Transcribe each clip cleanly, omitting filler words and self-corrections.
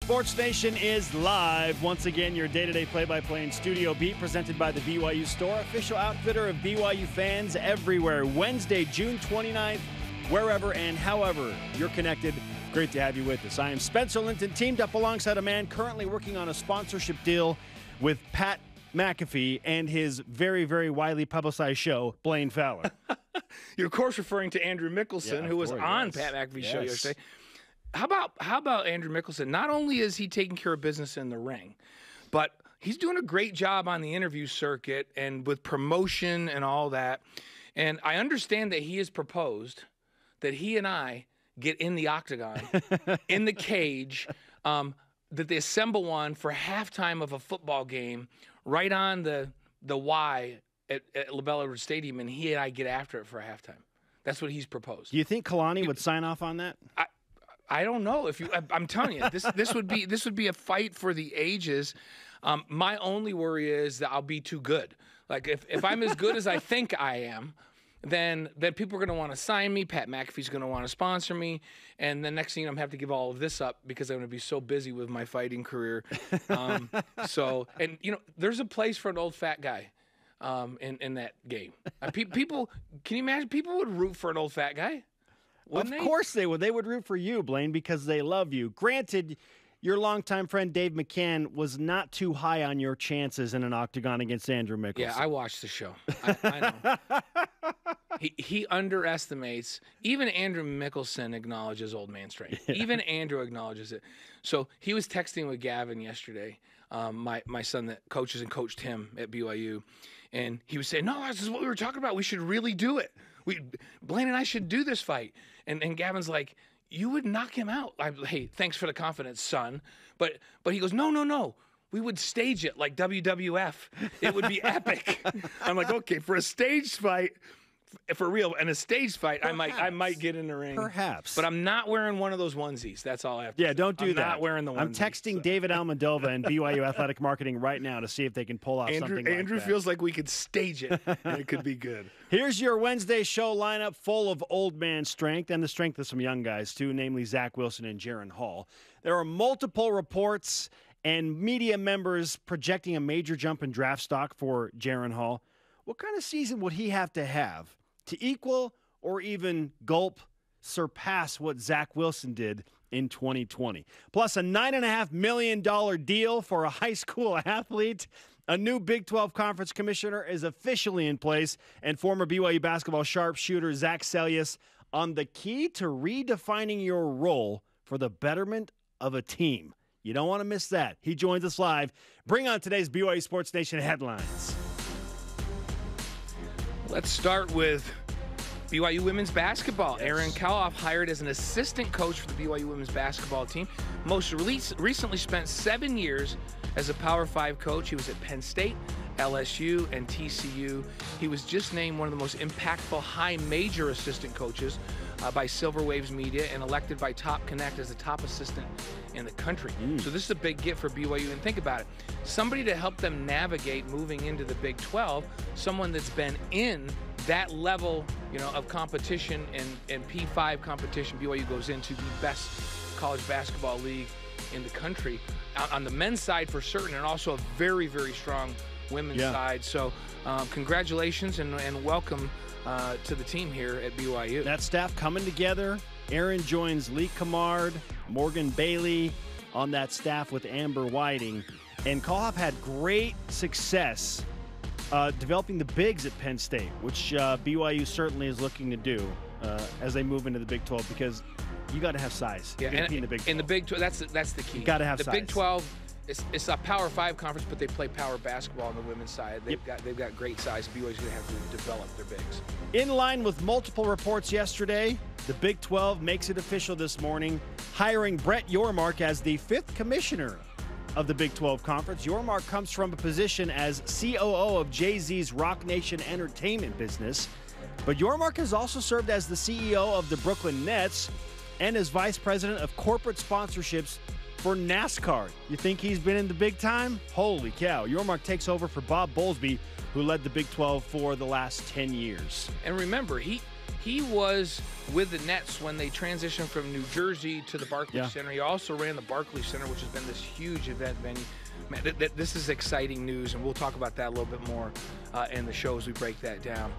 Sports Nation is live. Once again, your day-to-day play-by-play and studio beat presented by the BYU Store, official outfitter of BYU fans everywhere. Wednesday, June 29th, wherever and however you're connected. Great to have you with us. I am Spencer Linton, teamed up alongside a man currently working on a sponsorship deal with Pat McAfee and his very, very widely publicized show, Blaine Fowler. You're, of course, referring to Andrew Mickelson, who was on Pat McAfee's show yesterday. How about Andrew Mickelson? Not only is he taking care of business in the ring, but he's doing a great job on the interview circuit and with promotion and all that. And I understand that he has proposed that he and I get in the octagon, in the cage, that they assemble one for halftime of a football game right on the Y at LaBelle Edwards Stadium, and he and I get after it for halftime. That's what he's proposed. Do you think Kalani would sign off on that? I don't know. I'm telling you, this would be a fight for the ages. My only worry is that I'll be too good. Like if I'm as good as I think I am, then people are going to want to sign me. Pat McAfee's going to want to sponsor me, and the next thing I'm going to have to give all of this up because I'm going to be so busy with my fighting career. There's a place for an old fat guy in that game. People, can you imagine? People would root for an old fat guy. Of course they would. They would root for you, Blaine, because they love you. Granted, your longtime friend Dave McCann was not too high on your chances in an octagon against Andrew Mickelson. Yeah, I watched the show. I know. He underestimates. Even Andrew Mickelson acknowledges old man strength. Yeah. Even Andrew acknowledges it. So he was texting with Gavin yesterday, my son that coaches and coached him at BYU, and he was saying, "No, this is what we were talking about. We should really do it. Blaine and I should do this fight." And Gavin's like, "You would knock him out." Hey, thanks for the confidence, son. But he goes, no. We would stage it like WWF. It would be epic. I'm like, okay, for a stage fight, for real, and a stage fight, perhaps. I might get in the ring. Perhaps. But I'm not wearing one of those onesies. That's all I have to say. Yeah, don't do that. I'm not wearing the onesie. I'm texting David Almodovar and BYU Athletic Marketing right now to see if they can pull off something like that. Andrew feels like we could stage it, and it could be good. Here's your Wednesday show lineup full of old man strength and the strength of some young guys, too, namely Zach Wilson and Jaron Hall. There are multiple reports and media members projecting a major jump in draft stock for Jaron Hall. What kind of season would he have to equal or even surpass what Zach Wilson did in 2020? Plus a $9.5 million deal for a high school athlete. A new Big 12 Conference commissioner is officially in place, and former BYU basketball sharpshooter Zac Seljaas on the key to redefining your role for the betterment of a team. You don't want to miss that. He joins us live. Bring on today's BYU Sports Nation headlines. Let's start with BYU women's basketball. Yes. Erin Kaloff hired as an assistant coach for the BYU women's basketball team. Most recently spent 7 years as a Power 5 coach. He was at Penn State, LSU, and TCU. He was just named one of the most impactful high major assistant coaches by Silver Waves Media and elected by Top Connect as the top assistant in the country. So this is a big get for BYU. And think about it. Somebody to help them navigate moving into the Big 12, someone that's been in that level, of competition and P5 competition. BYU goes into the best college basketball league in the country on the men's side for certain, and also a very, very strong women's side. So congratulations and welcome to the team here at BYU. That staff coming together. Aaron joins Lee Kamard, Morgan Bailey on that staff with Amber Whiting. And Kaloff had great success developing the bigs at Penn State, which BYU certainly is looking to do as they move into the Big 12, because you got to have size. Yeah, in the Big 12. In the Big 12, that's the key. Got to have the size. Big 12. It's a Power 5 conference, but they play power basketball on the women's side. They've got great size. BYU's going to have to develop their bigs. In line with multiple reports yesterday, the Big 12 makes it official this morning, hiring Brett Yormark as the 5th commissioner of the Big 12 Conference. Yormark comes from a position as COO of Jay-Z's Rock Nation Entertainment business, but Yormark has also served as the CEO of the Brooklyn Nets and as vice president of corporate sponsorships for NASCAR. You think he's been in the big time? Holy cow. Yormark takes over for Bob Bowlesby, who led the Big 12 for the last 10 years. And remember, he He was with the Nets when they transitioned from New Jersey to the Barclays Center. He also ran the Barclays Center, which has been this huge event venue. Man, this is exciting news, and we'll talk about that a little bit more in the show as we break that down.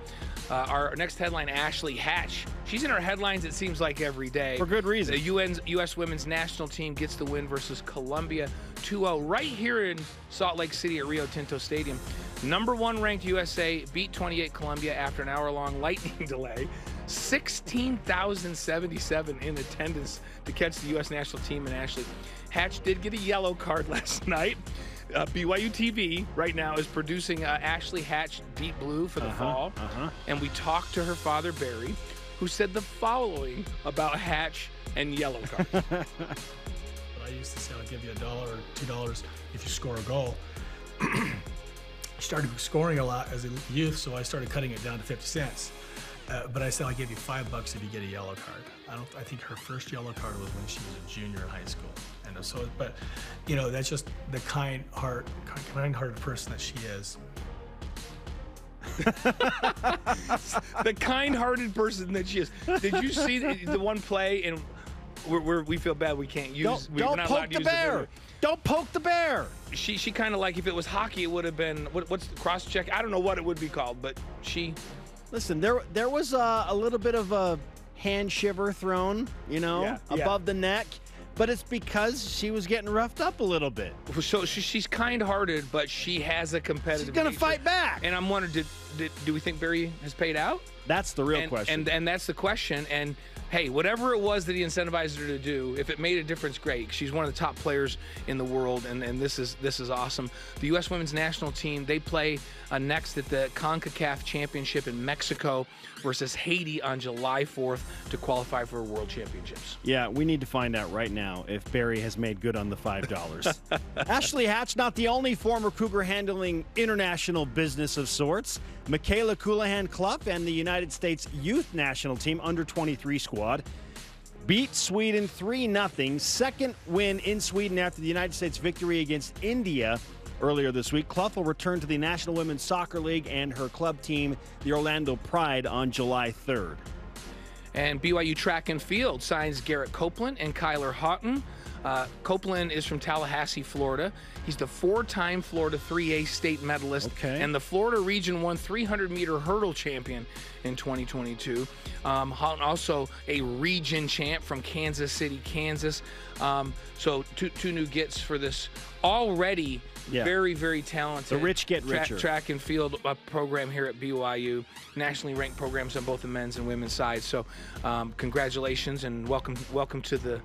Our next headline, Ashley Hatch. She's in our headlines, it seems like, every day. For good reason. The U.S. women's national team gets the win versus Colombia 2-0 right here in Salt Lake City at Rio Tinto Stadium. Number 1 ranked USA beat 28 Colombia after an hour-long lightning delay. 16,077 in attendance to catch the U.S. national team and Ashley. Hatch did get a yellow card last night. BYU TV right now is producing Ashley Hatch Deep Blue for the fall. And we talked to her father, Barry, who said the following about Hatch and yellow cards. I used to say I'll give you $1 or $2 if you score a goal. I started scoring a lot as a youth, so I started cutting it down to 50 cents. But I said I'll give you $5 if you get a yellow card. I think her first yellow card was when she was a junior in high school. And so, but you know, that's just the kind-hearted person that she is. The kind-hearted person that she is. Did you see the one play? And we feel bad we can't use. Don't poke the bear. Don't poke the bear. She kind of, like, if it was hockey, it would have been what's the cross check? I don't know what it would be called, but she. Listen, there was a little bit of a hand shiver thrown, you know, above the neck. But it's because she was getting roughed up a little bit. So she's kind-hearted, but she has a competitive She's going to fight back. And I'm wondering, do we think Barry has paid out? That's the real question. And that's the question. And, hey, whatever it was that he incentivized her to do, if it made a difference, great. She's one of the top players in the world, and this is awesome. The U.S. women's national team, they play next at the CONCACAF Championship in Mexico versus Haiti on July 4th to qualify for World Championships. Yeah, we need to find out right now if Barry has made good on the $5. Ashley Hatch, not the only former Cougar handling international business of sorts. Michaela Coulihan-Clough and the United States youth national team under-23 squad beat Sweden 3-0. Second win in Sweden after the United States victory against India earlier this week. Clough will return to the National Women's Soccer League and her club team, the Orlando Pride, on July 3rd. And BYU track and field signs Garrett Copeland and Kyler Houghton. Copeland is from Tallahassee, Florida. He's the 4-time Florida 3A state medalist and the Florida Region 1 300-meter hurdle champion in 2022. Houghton also a region champ from Kansas City, Kansas. So two new gets for this already very, very talented. The rich get richer. Track and field program here at BYU. Nationally ranked programs on both the men's and women's sides. So congratulations and welcome to the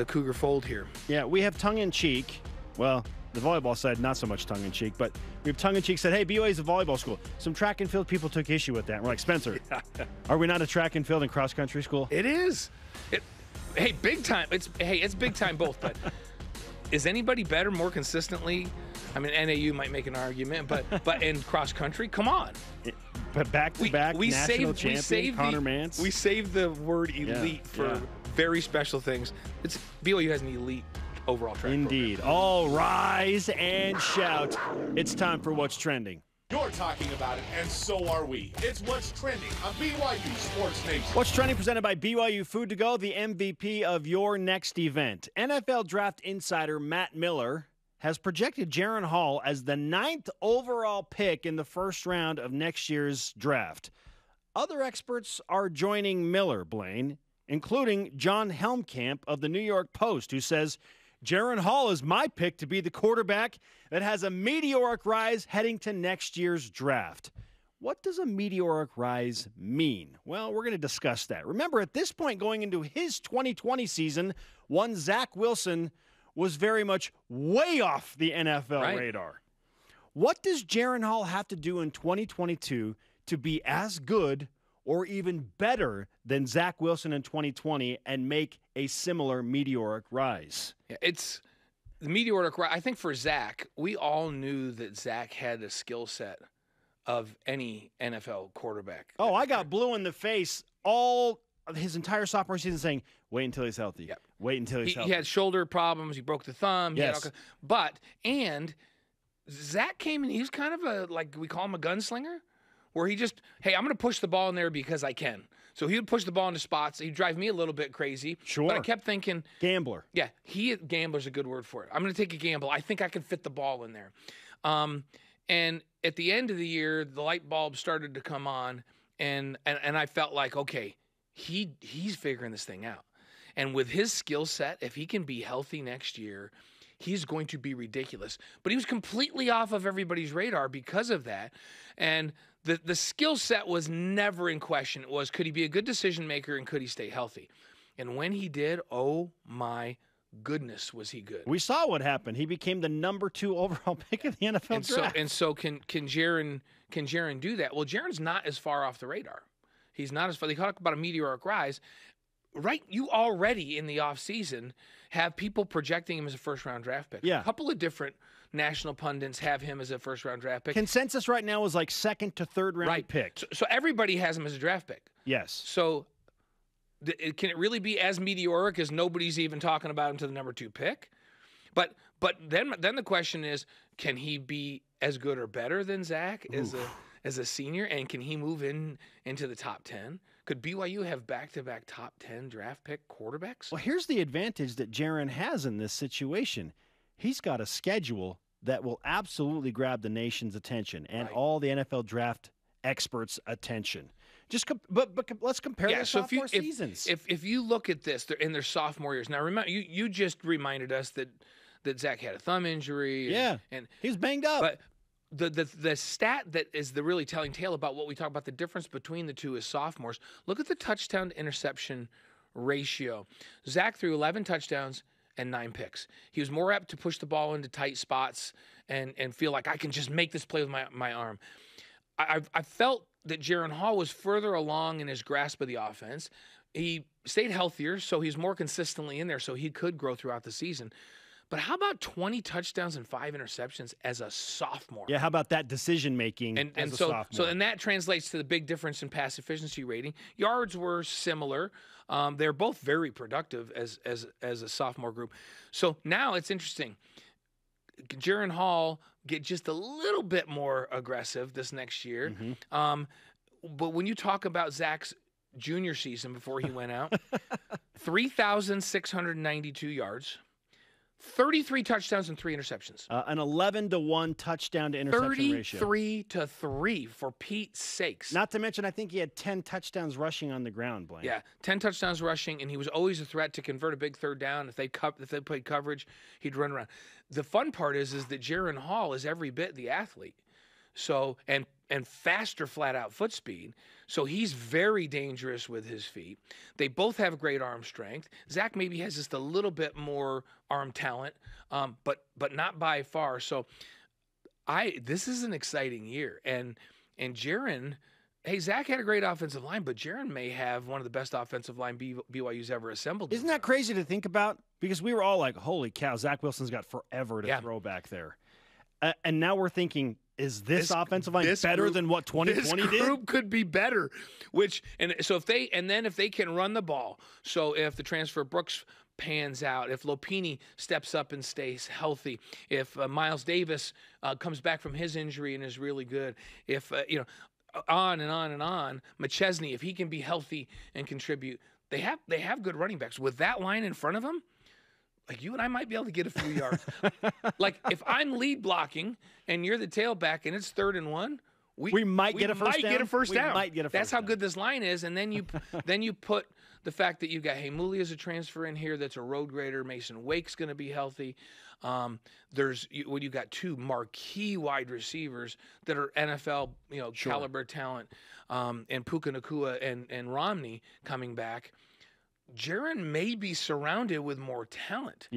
Cougar fold here. Yeah, we have tongue-in-cheek. Well, the volleyball side, not so much tongue-in-cheek, but we have tongue-in-cheek said, hey, BYU is a volleyball school. Some track and field people took issue with that. We're like, Spencer, are we not a track and field and cross-country school? It is. Hey, big time. It's big time both, but is anybody better more consistently? I mean, NAU might make an argument, but in cross-country, come on. But back-to-back national champion, Connor Mance. We saved the word elite for very special things. BYU has an elite overall track Indeed. Program. All rise and shout. It's time for What's Trending. You're talking about it, and so are we. It's What's Trending on BYU Sports Nation. What's Trending presented by BYU Food2go, the MVP of your next event. NFL draft insider Matt Miller has projected Jaron Hall as the 9th overall pick in the first round of next year's draft. Other experts are joining Miller, Blaine, including John Helmkamp of the New York Post, who says, Jaron Hall is my pick to be the quarterback that has a meteoric rise heading to next year's draft. What does a meteoric rise mean? Well, we're going to discuss that. Remember, at this point going into his 2020 season, one Zac Wilson was very much way off the NFL radar. What does Jaron Hall have to do in 2022 to be as good or even better than Zac Wilson in 2020 and make a similar meteoric rise? Yeah, it's the meteoric rise. I think for Zac, we all knew that Zac had the skill set of any NFL quarterback. Oh, I got blue in the face all of his entire sophomore season saying, wait until he's healthy. Yep. Wait until he's healthy. He had shoulder problems. He broke the thumb. Yes. And Zac came in, he was kind of we call him a gunslinger, where he just, hey, I'm going to push the ball in there because I can. So he would push the ball into spots. He'd drive me a little bit crazy. Sure. But I kept thinking, Gambler. yeah, gambler's a good word for it. I'm going to take a gamble. I think I can fit the ball in there. And at the end of the year, the light bulb started to come on, and I felt like, okay, he's figuring this thing out. And with his skill set, if he can be healthy next year, he's going to be ridiculous. But he was completely off of everybody's radar because of that. And the skill set was never in question. It was, could he be a good decision maker and could he stay healthy? And when he did, oh my goodness, was he good. We saw what happened. He became the number 2 overall pick of the NFL draft. So can Jaron do that? Well, Jaron's not as far off the radar. He's not as far. They talk about a meteoric rise. Right, you already in the offseason have people projecting him as a first-round draft pick. Yeah. A couple of different national pundits have him as a first-round draft pick. Consensus right now is like 2nd to 3rd round pick. So everybody has him as a draft pick. Yes. So can it really be as meteoric as nobody's even talking about him to the number 2 pick? But then the question is, can he be as good or better than Zach as a senior, and can he move into the top 10? Could BYU have back-to-back top 10 draft pick quarterbacks? Well, here's the advantage that Jaron has in this situation. He's got a schedule that will absolutely grab the nation's attention and all the NFL draft experts' attention. But let's compare the sophomore seasons. If you look at this, they're in their sophomore years. Now, remember, you just reminded us that Zach had a thumb injury. And he was banged up. But the stat that is the really telling tale about what we talk about, the difference between the two is sophomores. Look at the touchdown to interception ratio. Zach threw 11 touchdowns and 9 picks. He was more apt to push the ball into tight spots and feel like I can just make this play with my arm. I felt that Jaron Hall was further along in his grasp of the offense. He stayed healthier, so he's more consistently in there, so he could grow throughout the season. But how about 20 touchdowns and 5 interceptions as a sophomore? Yeah, how about that decision-making as a sophomore? So that translates to the big difference in pass efficiency rating. Yards were similar. They're both very productive as a sophomore group. So now it's interesting. Jaron Hall get just a little bit more aggressive this next year. But when you talk about Zach's junior season before he went out, 3,692 yards, 33 touchdowns and 3 interceptions. An 11-to-1 touchdown to interception ratio. 33-3 for Pete's sakes. Not to mention, I think he had 10 touchdowns rushing on the ground, Blaine. Yeah, 10 touchdowns rushing, and he was always a threat to convert a big third down. If they played coverage, he'd run around. The fun part is that Jaron Hall is every bit the athlete. So and faster flat-out foot speed. So he's very dangerous with his feet. They both have great arm strength. Zach maybe has just a little bit more arm talent, but not by far. So this is an exciting year. And Jaron, hey, Zach had a great offensive line, but Jaron may have one of the best offensive line BYU's ever assembled. Isn't that crazy to think about? Because we were all like, holy cow, Zach Wilson's got forever to throw back there. And now we're thinking, is this offensive line better than what 2020 did? This group could be better. If they can run the ball, so if the transfer Brooks pans out, if Lopini steps up and stays healthy, if Miles Davis comes back from his injury and is really good, if on and on and on, McChesney, if he can be healthy and contribute, they have good running backs with that line in front of them. Like, you and I might be able to get a few yards. Like, if I'm lead blocking and you're the tailback and it's 3rd and 1, we might get a first down. That's how good this line is. And then you put the fact that you got Muli as a transfer in here that's a road grader. Mason Wake's going to be healthy. You got 2 marquee wide receivers that are NFL caliber talent, and Puka Nacua and Romney coming back. Jaron may be surrounded with more talent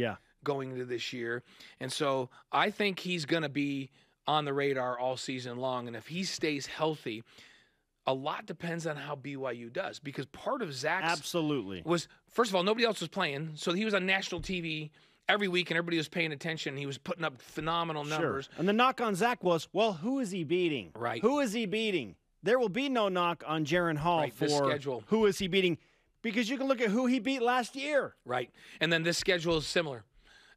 going into this year. And so I think he's going to be on the radar all season long. And if he stays healthy, a lot depends on how BYU does. Because part of Zach's was, first of all, nobody else was playing. So he was on national TV every week and everybody was paying attention. He was putting up phenomenal numbers. And the knock on Zach was, well, who is he beating? Right. Who is he beating? There will be no knock on Jaron Hall for schedule. Who is he beating? Because you can look at who he beat last year. Right. And then this schedule is similar.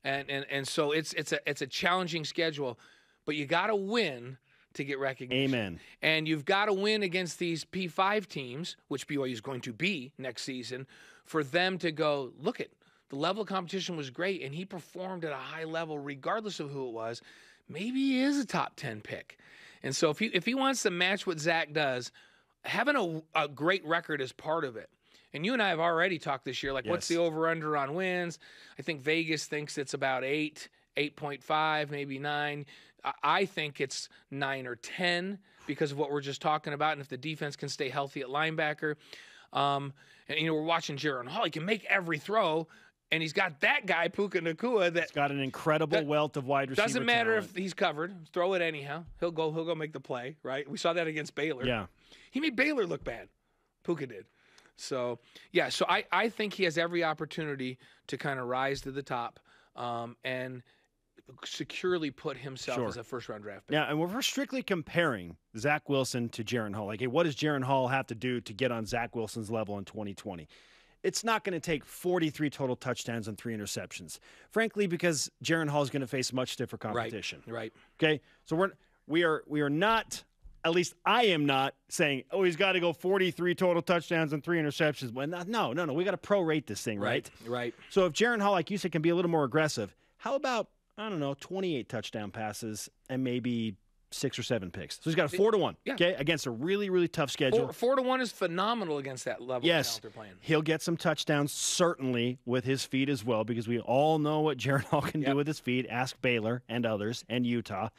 And so it's a challenging schedule, but you got to win to get recognition. Amen. And you've got to win against these P5 teams, which BYU is going to be next season, for them to go, look at the level of competition was great, and he performed at a high level regardless of who it was. Maybe he is a top 10 pick. And so if he wants to match what Zac does, having a great record is part of it. And you and I have already talked this year, like, what's the over-under on wins? I think Vegas thinks it's about 8, 8.5, maybe 9. I think it's 9 or 10 because of what we're just talking about, and if the defense can stay healthy at linebacker. And, we're watching Jaron Hall. He can make every throw, and he's got that guy, Puka Nacua, that's got an incredible wealth of wide receiver doesn't matter talent. if he's covered. Throw it anyhow. He'll go make the play, right? We saw that against Baylor. Yeah. He made Baylor look bad. Puka did. So, yeah, so I think he has every opportunity to kind of rise to the top and securely put himself as a first-round draft pick. Yeah, and we're strictly comparing Zac Wilson to Jaron Hall. Like, hey, what does Jaron Hall have to do to get on Zac Wilson's level in 2020? It's not going to take 43 total touchdowns and 3 interceptions, frankly, because Jaron Hall is going to face much stiffer competition. Right. Okay, so we are not. At least I am not saying, oh, he's got to go 43 total touchdowns and 3 interceptions. Well, no. We got to prorate this thing, right? Right. So if Jaron Hall, like you said, can be a little more aggressive, how about, 28 touchdown passes and maybe 6 or 7 picks? So he's got a 4-1, okay, against a really, really tough schedule. 4-1 is phenomenal against that level of talent they're playing. He'll get some touchdowns, certainly, with his feet as well, because we all know what Jaron Hall can do with his feet. Ask Baylor and others and Utah.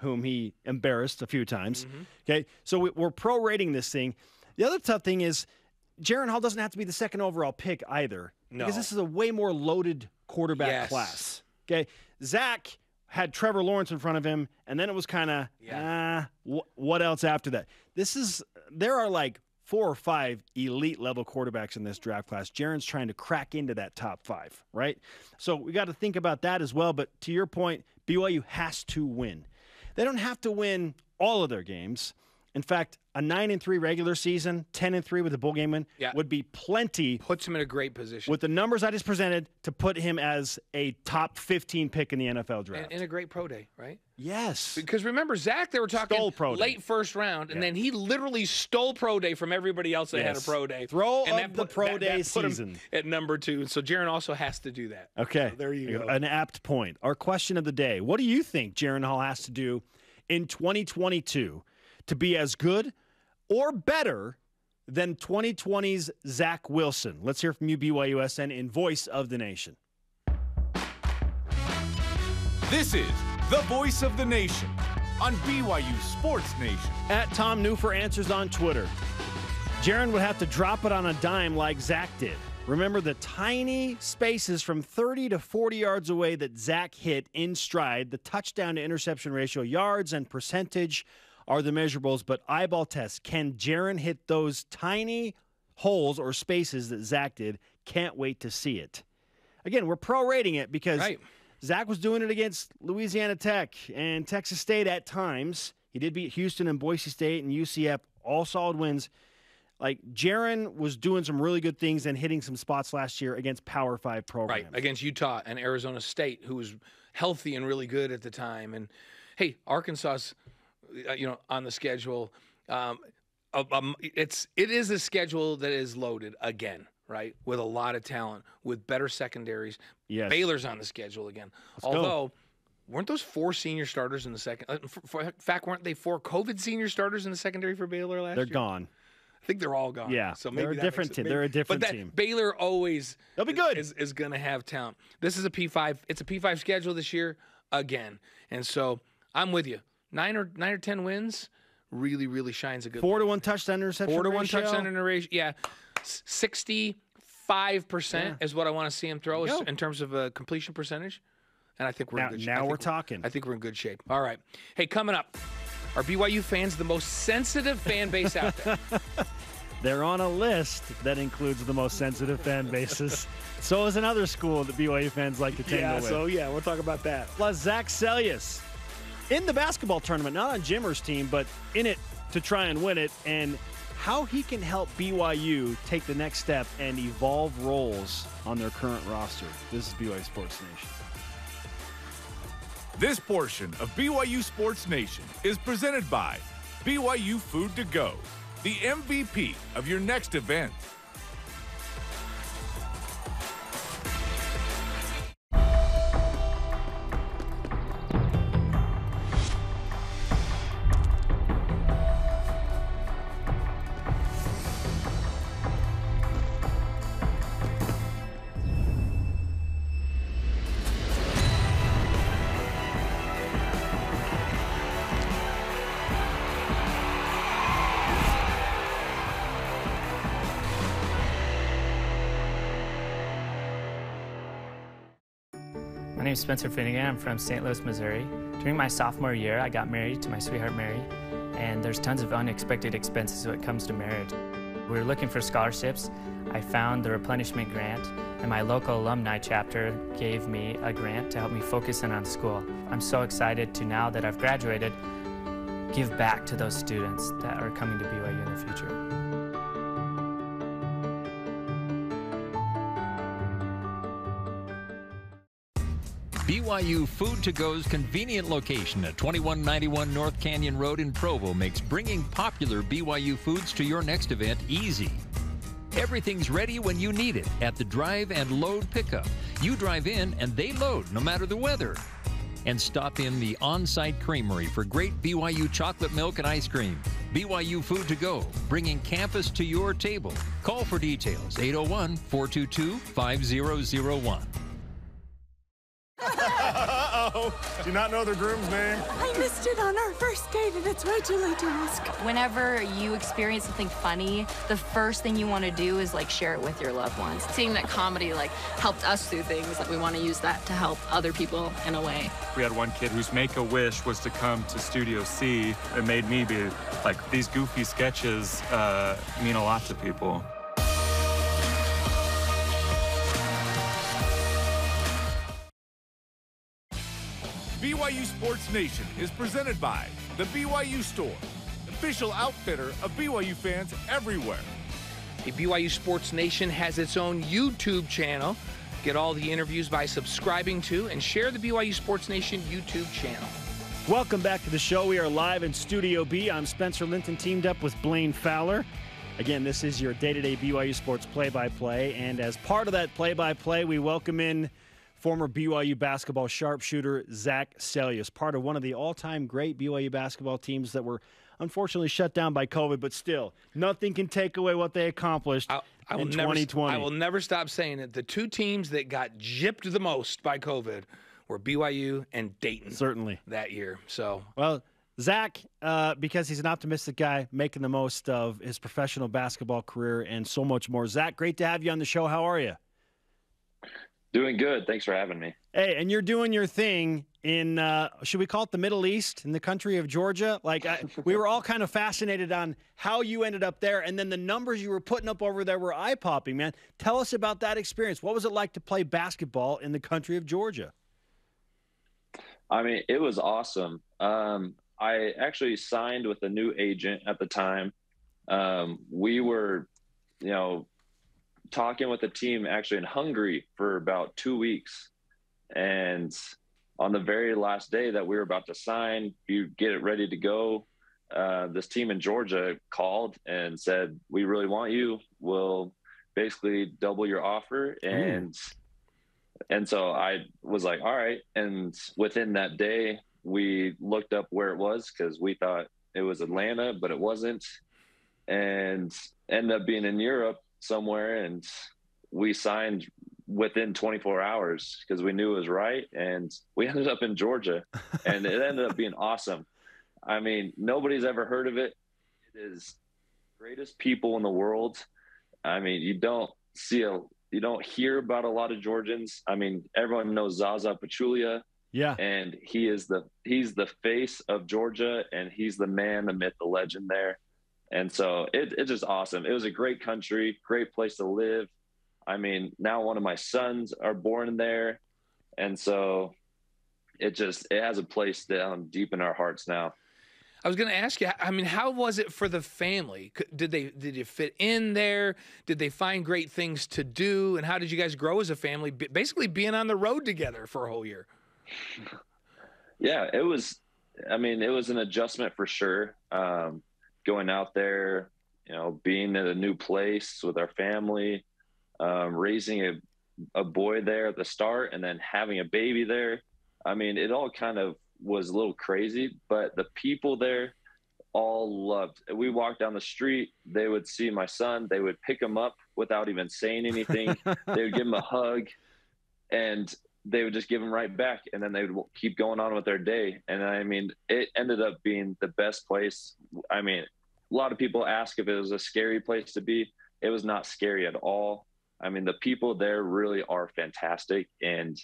Whom he embarrassed a few times. Okay, so we're prorating this thing. The other tough thing is Jaron Hall doesn't have to be the second overall pick either, because this is a way more loaded quarterback class. Okay, Zac had Trevor Lawrence in front of him, and then it was kind of, what else after that? There are like 4 or 5 elite level quarterbacks in this draft class. Jaron's trying to crack into that top 5, right? So we got to think about that as well. But to your point, BYU has to win. They don't have to win all of their games. In fact, a 9-3 regular season, 10-3 with a bowl game win would be plenty. Puts him in a great position. With the numbers I just presented, to put him as a top 15 pick in the NFL draft. And a great pro day, right? Yes. Because remember, Zac, they were talking late first round, and then he literally stole pro day from everybody else that had a pro day. The pro day season. At number 2. So Jaron also has to do that. Okay. So there you go. An apt point. Our question of the day. What do you think Jaron Hall has to do in 2022 to be as good or better than 2020's Zac Wilson? Let's hear from you, BYUSN, in Voice of the Nation. This is the Voice of the Nation on BYU Sports Nation. At Tom Newfer answers on Twitter. Jaron would have to drop it on a dime like Zac did. Remember the tiny spaces from 30 to 40 yards away that Zac hit in stride. The touchdown to interception ratio, yards and percentage are the measurables, but eyeball tests. Can Jaron hit those tiny holes or spaces that Zac did? Can't wait to see it. Again, we're prorating it because Zac was doing it against Louisiana Tech and Texas State at times. He did beat Houston and Boise State and UCF, all solid wins. Like, Jaron was doing some really good things and hitting some spots last year against Power 5 programs. Right, against Utah and Arizona State, who was healthy and really good at the time. And, hey, Arkansas's, on the schedule. It is a schedule that is loaded again, right, with a lot of talent, with better secondaries. Yes. Baylor's on the schedule again. Weren't those 4 senior starters in the second? In fact, weren't they 4 COVID senior starters in the secondary for Baylor last year? They're gone. I think they're all gone. Yeah, so maybe they're a different team. They're a different team. Baylor always they'll be good. Is going to have talent. This is a P5. It's a P5 schedule this year again, and so I'm with you. 9 or 10 wins really, really shines a good. 4-1 touchdown interception. 4-1 touchdown interception. Yeah, 65% is what I want to see him throw in terms of a completion percentage, and I think we're in good shape. Now we're talking. I think we're in good shape. All right. Hey, coming up. Are BYU fans the most sensitive fan base out there? They're on a list that includes the most sensitive fan bases. So is another school that BYU fans like to tangle with. We'll talk about that. Plus, Zac Seljaas in the basketball tournament, not on Jimmer's team, but in it to try and win it, and how he can help BYU take the next step and evolve roles on their current roster. This is BYU Sports Nation. This portion of BYU Sports Nation is presented by BYU Food2go, the MVP of your next event. My name is Spencer Finnegan. I'm from St. Louis, Missouri. During my sophomore year, I got married to my sweetheart, Mary, and there's tons of unexpected expenses when it comes to marriage. We were looking for scholarships. I found the replenishment grant, and my local alumni chapter gave me a grant to help me focus in on school. I'm so excited to, now that I've graduated, give back to those students that are coming to BYU in the future. BYU Food2go's convenient location at 2191 North Canyon Road in Provo makes bringing popular BYU foods to your next event easy. Everything's ready when you need it at the drive and load pickup. You drive in and they load no matter the weather. And stop in the on-site creamery for great BYU chocolate milk and ice cream. BYU Food2go, bringing campus to your table. Call for details, 801-422-5001. Uh-oh. Do you not know the groom's name? I missed it on our first date, and it's way too late to ask. Whenever you experience something funny, the first thing you want to do is like share it with your loved ones. Seeing that comedy like helped us through things, like we want to use that to help other people in a way. We had one kid whose make-a-wish was to come to Studio C. It made me be like, these goofy sketches mean a lot to people. BYU Sports Nation is presented by the BYU Store, official outfitter of BYU fans everywhere. The BYU Sports Nation has its own YouTube channel. Get all the interviews by subscribing to and share the BYU Sports Nation YouTube channel. Welcome back to the show. We are live in Studio B. I'm Spencer Linton, teamed up with Blaine Fowler. Again, this is your day-to-day BYU Sports play-by-play, and as part of that play-by-play, we welcome in former BYU basketball sharpshooter Zac Seljaas, part of one of the all-time great BYU basketball teams that were unfortunately shut down by COVID, but still, nothing can take away what they accomplished in 2020. I will never stop saying it. The two teams that got gypped the most by COVID were BYU and Dayton. Certainly. That year. So, well, Zac, because he's an optimistic guy, making the most of his professional basketball career and so much more. Zac, great to have you on the show. How are you? Doing good. Thanks for having me. Hey, and you're doing your thing in, should we call it the Middle East, in the country of Georgia? We were all kind of fascinated on how you ended up there, and then the numbers you were putting up over there were eye-popping, man. Tell us about that experience. What was it like to play basketball in the country of Georgia? I mean, it was awesome. I actually signed with a new agent at the time. We were, talking with the team actually in Hungary for about 2 weeks. And on the very last day that we were about to sign, you get it ready to go, this team in Georgia called and said, we really want you. We'll basically double your offer. And so I was like, all right. And within that day, we looked up where it was because we thought it was Atlanta, but it wasn't. And ended up being in Europe somewhere, and we signed within 24 hours because we knew it was right, and we ended up in Georgia, and it ended up being awesome. I mean, nobody's ever heard of it. It is the greatest people in the world. I mean, you don't hear about a lot of Georgians. I mean, everyone knows Zaza Pachulia. Yeah. And he's the face of Georgia, and he's the man, the myth, the legend there. And so it's just awesome. It was a great country, great place to live. I mean, now one of my sons are born there. And so it has a place down deep in our hearts now. I was going to ask you, I mean, how was it for the family? Did you fit in there? Did they find great things to do? And how did you guys grow as a family, basically being on the road together for a whole year? Yeah, it was. I mean, it was an adjustment for sure. Going out there, being in a new place with our family, raising a boy there at the start, and then having a baby there. I mean, it all kind of was a little crazy, but the people there all loved. We walked down the street, they would see my son, they would pick him up without even saying anything. They would give him a hug, and they would just give him right back, and then they would keep going on with their day. And I mean, it ended up being the best place. I mean, a lot of people ask if it was a scary place to be. It was not scary at all. I mean, the people there really are fantastic, and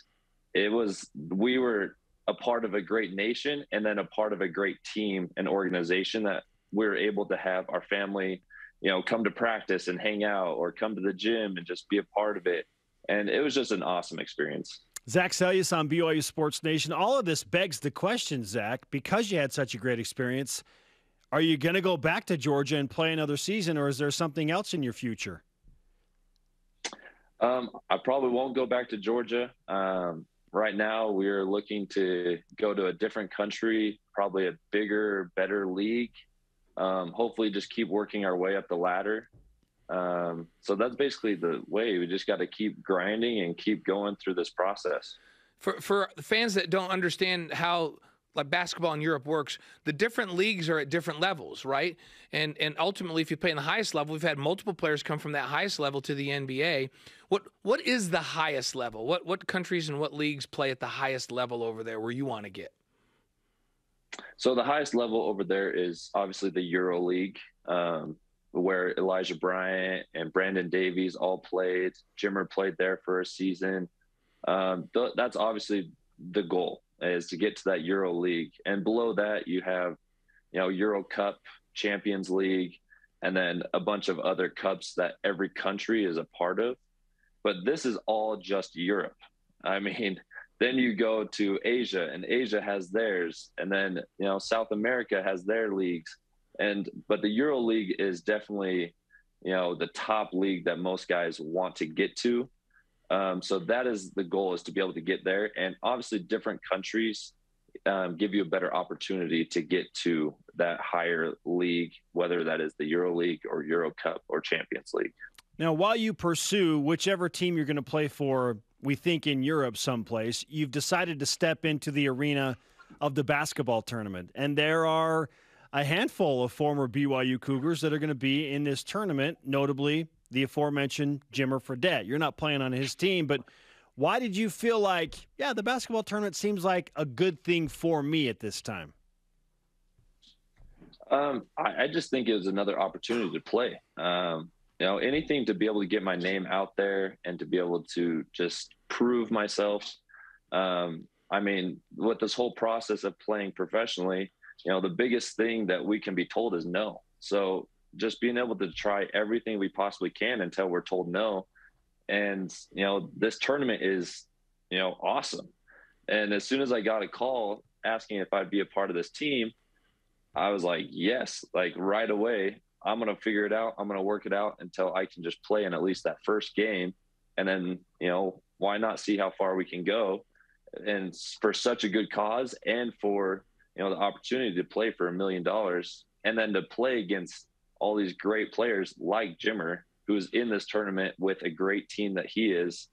we were a part of a great nation, and then a part of a great team and organization that we were able to have our family, come to practice and hang out, or come to the gym and just be a part of it. And it was just an awesome experience. Zac Seljaas on BYU Sports Nation. All of this begs the question, Zach, because you had such a great experience, are you going to go back to Georgia and play another season, or is there something else in your future? I probably won't go back to Georgia. Right now, we're looking to go to a different country, probably a bigger, better league. Hopefully just keep working our way up the ladder. So that's basically the way. We just got to keep grinding and keep going through this process. For the fans that don't understand how basketball in Europe works, the different leagues are at different levels, right? And ultimately, if you play in the highest level, we've had multiple players come from that highest level to the NBA. What is the highest level? What countries and what leagues play at the highest level over there where you want to get? So the highest level over there is obviously the Euro League, where Elijah Bryant and Brandon Davies all played. Jimmer played there for a season. That's obviously the goal, is to get to that Euro League. And below that, you have, Euro Cup, Champions League, and then a bunch of other cups that every country is a part of. But this is all just Europe. I mean, then you go to Asia, and Asia has theirs. And then, South America has their leagues. But the Euro League is definitely, the top league that most guys want to get to. So that is the goal, is to be able to get there. And obviously different countries give you a better opportunity to get to that higher league, whether that is the Euro League or Euro Cup or Champions League. Now, while you pursue whichever team you're going to play for, we think in Europe someplace, you've decided to step into the arena of the basketball tournament. And there are a handful of former BYU Cougars that are going to be in this tournament, notably the aforementioned Jimmer Fredette. You're not playing on his team, but why did you feel like, the basketball tournament seems like a good thing for me at this time? I just think it was another opportunity to play. Anything to be able to get my name out there and to be able to just prove myself. I mean, with this whole process of playing professionally, the biggest thing that we can be told is no. So just being able to try everything we possibly can until we're told no. And, this tournament is, awesome. And as soon as I got a call asking if I'd be a part of this team, I was like, yes, right away. I'm going to figure it out. I'm going to work it out until I can just play in at least that first game. And then, why not see how far we can go? And for such a good cause, and for, the opportunity to play for $1 million, and then to play against all these great players like Jimmer, who's in this tournament with a great team that he is.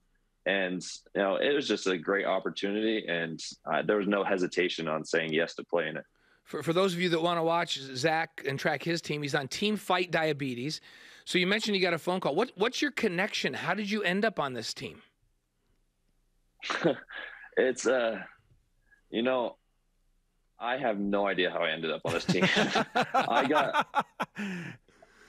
And, it was just a great opportunity, and there was no hesitation on saying yes to playing it. For those of you that want to watch Zach and track his team, he's on Team Fight Diabetes. So you mentioned you got a phone call. What's your connection? How did you end up on this team? It's, I have no idea how I ended up on this team.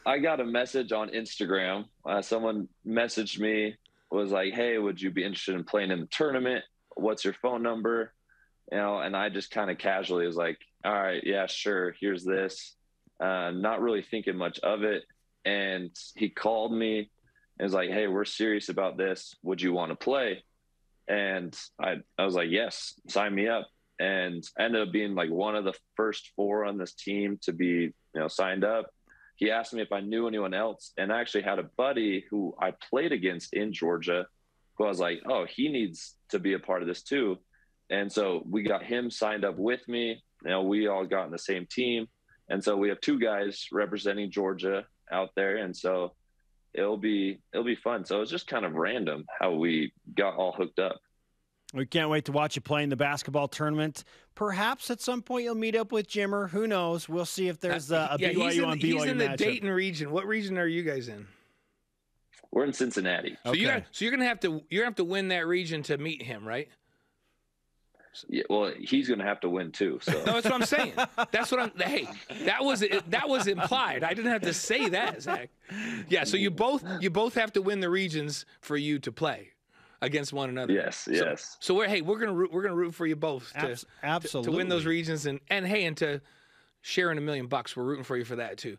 I got a message on Instagram. Someone messaged me, was like, hey, would you be interested in playing in the tournament? What's your phone number? And I just kind of casually was like, all right, yeah, sure. Here's this. Not really thinking much of it. And he called me and was like, hey, we're serious about this. Would you want to play? And I was like, yes, sign me up. And I ended up being one of the first 4 on this team to be, signed up. He asked me if I knew anyone else. And I actually had a buddy who I played against in Georgia who I was like, oh, he needs to be a part of this too. And so we got him signed up with me. We all got in the same team. And so we have 2 guys representing Georgia out there. And so it'll be fun. So it's just kind of random how we got all hooked up. We can't wait to watch you play in the basketball tournament. Perhaps at some point you'll meet up with Jimmer. Who knows? We'll see if there's a BYU on BYU He's in the matchup. Dayton region. What region are you guys in? We're in Cincinnati. So you're gonna have to win that region to meet him, right? Yeah, well, he's going to have to win too. So no, that's what I'm saying. That's what I'm. Hey, that was implied. I didn't have to say that, Zach. Yeah. So you both have to win the regions for you to play against one another. Yes. Yes. So we're gonna root for you both absolutely to win those regions and to share in $1 million. We're rooting for you for that too.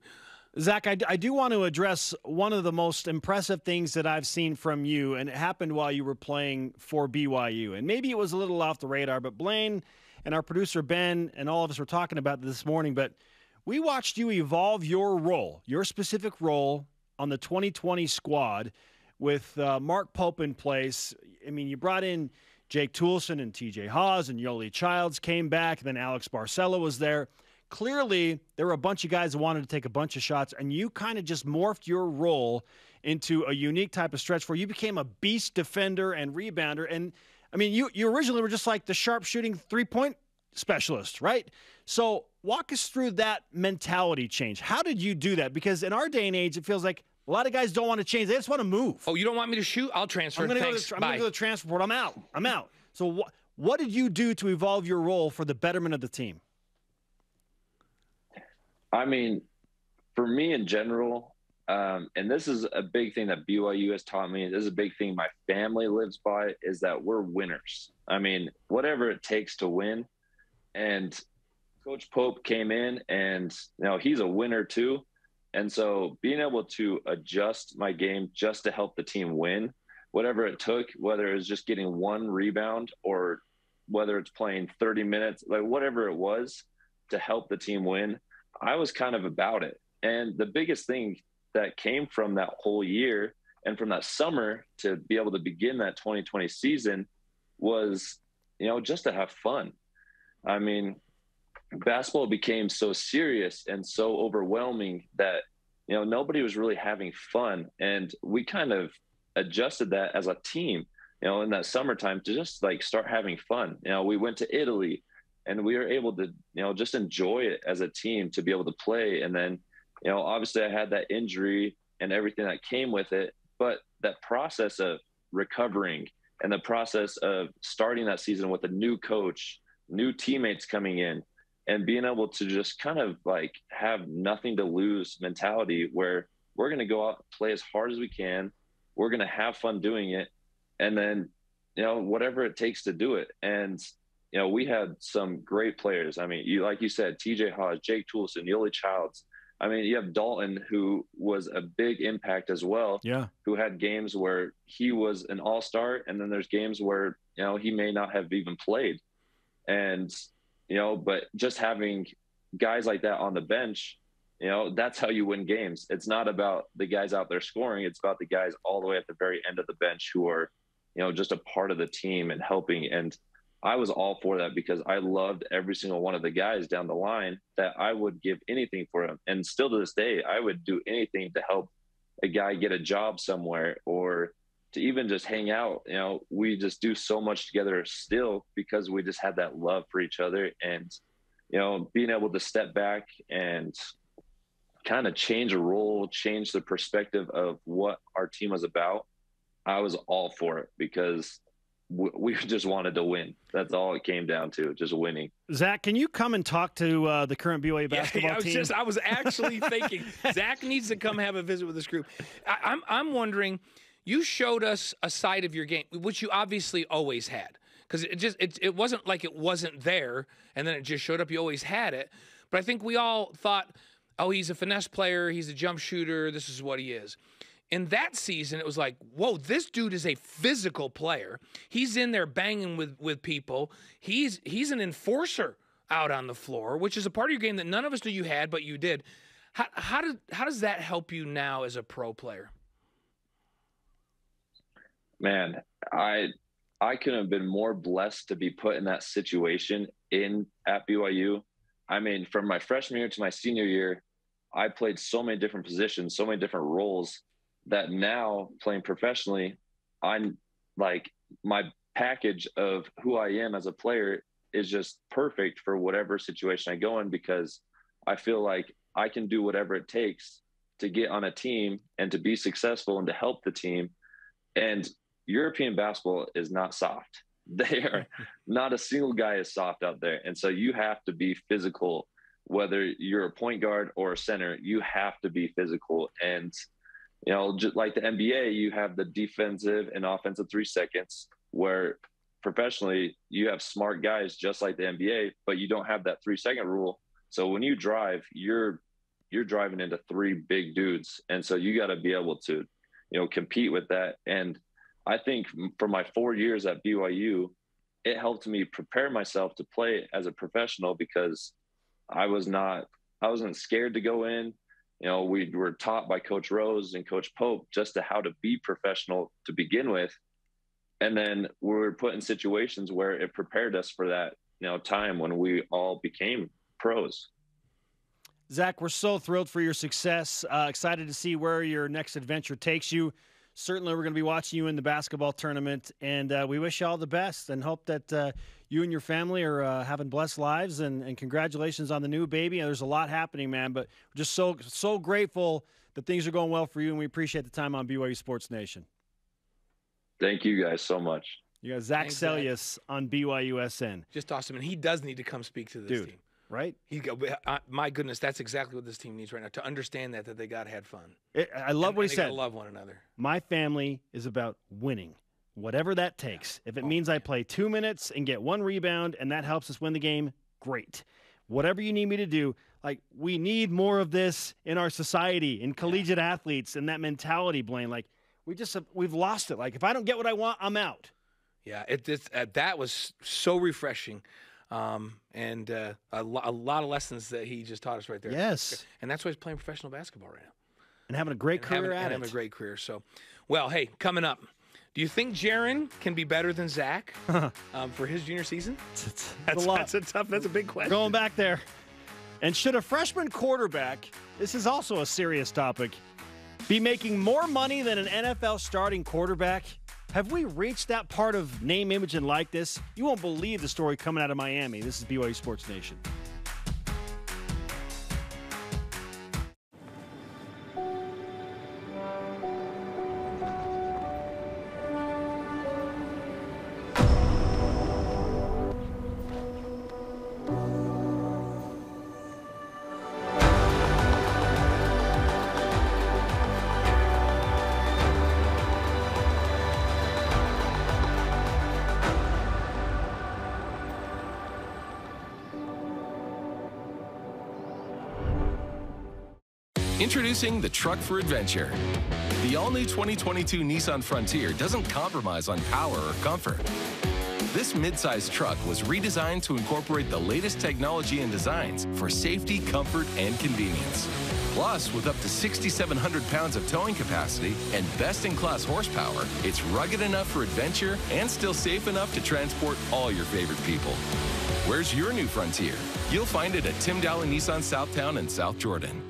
Zach, I do want to address one of the most impressive things that I've seen from you, and it happened while you were playing for BYU. And maybe it was a little off the radar, but Blaine and our producer Ben and all of us were talking about this morning, but we watched you evolve your specific role on the 2020 squad with Mark Pope in place. I mean, you brought in Jake Toulson and TJ Haws and Yoli Childs came back, and then Alex Barcella was there. Clearly, there were a bunch of guys that wanted to take a bunch of shots, and you kind of just morphed your role into a unique type of stretch where you became a beast defender and rebounder. And, I mean, you originally were just like the sharp-shooting three-point specialist, right? So walk us through that mentality change. How did you do that? Because in our day and age, it feels like a lot of guys don't want to change. They just want to move. Oh, you don't want me to shoot? I'll transfer. I'm going to go to the transfer portal. I'm out. So what did you do to evolve your role for the betterment of the team? I mean, for me in general, and this is a big thing that BYU has taught me, this is a big thing my family lives by, is that we're winners. I mean, whatever it takes to win. And Coach Pope came in and, he's a winner too. And so being able to adjust my game just to help the team win, whatever it took, whether it was just getting 1 rebound or whether it's playing 30 minutes, like whatever it was to help the team win, I was kind of about it. And the biggest thing that came from that whole year and from that summer to be able to begin that 2020 season was, just to have fun. I mean, basketball became so serious and so overwhelming that, nobody was really having fun. And we kind of adjusted that as a team, in that summertime to just like start having fun. We went to Italy, and we were able to, just enjoy it as a team to be able to play. And then, obviously I had that injury and everything that came with it, but that process of recovering and the process of starting that season with a new coach, new teammates coming in, and being able to just kind of like have nothing to lose mentality where we're going to go out and play as hard as we can. We're going to have fun doing it. And then, whatever it takes to do it. And, we had some great players. I mean, like you said, TJ Haws, Jake Toulson, Yoli Childs. I mean, you have Dalton, who was a big impact as well. Yeah. Who had games where he was an all-star, and then there's games where, he may not have even played. And, but just having guys like that on the bench, that's how you win games. It's not about the guys out there scoring. It's about the guys all the way at the very end of the bench who are, just a part of the team and helping. And I was all for that because I loved every single one of the guys down the line that I would give anything for him. And still to this day, I would do anything to help a guy get a job somewhere or to even just hang out. We just do so much together still because we just had that love for each other. And, being able to step back and kind of change a role, change the perspective of what our team was about, I was all for it because we just wanted to win. That's all it came down to, just winning. Zach, can you come and talk to the current BYU basketball team? I was actually thinking Zach needs to come have a visit with this group. I'm wondering, you showed us a side of your game, which you obviously always had, because it wasn't like it wasn't there and then it just showed up. You always had it. But I think we all thought, oh, he's a finesse player, he's a jump shooter, this is what he is. In that season, it was like, whoa, this dude is a physical player. He's in there banging with people. He's an enforcer out on the floor, which is a part of your game that none of us knew you had, but you did. How does that help you now as a pro player? Man, I couldn't have been more blessed to be put in that situation at BYU. I mean, from my freshman year to my senior year, I played so many different positions, so many different roles, that now playing professionally, I'm like, my package of who I am as a player is just perfect for whatever situation I go in, because I feel like I can do whatever it takes to get on a team and to be successful and to help the team. And European basketball is not soft. They are not a single guy is soft out there. And so you have to be physical, whether you're a point guard or a center, you have to be physical. And, you know, just like the NBA, you have the defensive and offensive 3 seconds, where professionally you have smart guys just like the NBA, but you don't have that 3-second rule. So when you drive, you're driving into 3 big dudes. And so you got to be able to, you know, compete with that. And I think for my 4 years at BYU, it helped me prepare myself to play as a professional, because I wasn't scared to go in. You know, we were taught by Coach Rose and Coach Pope just to how to be professional to begin with. And then we were put in situations where it prepared us for that, you know, time when we all became pros. Zac, we're so thrilled for your success. Excited to see where your next adventure takes you. Certainly, we're going to be watching you in the basketball tournament, and we wish you all the best and hope that you and your family are having blessed lives, and congratulations on the new baby. There's a lot happening, man, but we're just so grateful that things are going well for you, and we appreciate the time on BYU Sports Nation. Thank you guys so much. You got Zac Seljaas on BYUSN. Just awesome, and he does need to come speak to this team. Right? My goodness, that's exactly what this team needs right now, to understand that they got to have fun. I love what he said. They love one another. My family is about winning, whatever that takes. If it means I play 2 minutes and get 1 rebound and that helps us win the game, great. Whatever you need me to do, like, we need more of this in our society, in collegiate athletes, and that mentality, Blaine. Like, we've lost it. Like, if I don't get what I want, I'm out. Yeah, that was so refreshing. And a lot of lessons that he just taught us right there. Yes. And that's why he's playing professional basketball right now. And having a great career at it. Having a great career. So, well, hey, coming up, do you think Jaron can be better than Zac for his junior season? That's a big question. Going back there. And should a freshman quarterback, this is also a serious topic, be making more money than an NFL starting quarterback? Have we reached that part of name, image, and likeness? You won't believe the story coming out of Miami. This is BYU Sports Nation. Introducing the truck for adventure. The all-new 2022 Nissan Frontier doesn't compromise on power or comfort. This midsize truck was redesigned to incorporate the latest technology and designs for safety, comfort, and convenience. Plus, with up to 6,700 pounds of towing capacity and best-in-class horsepower, it's rugged enough for adventure and still safe enough to transport all your favorite people. Where's your new Frontier? You'll find it at Tim Dowling Nissan Southtown and South Jordan.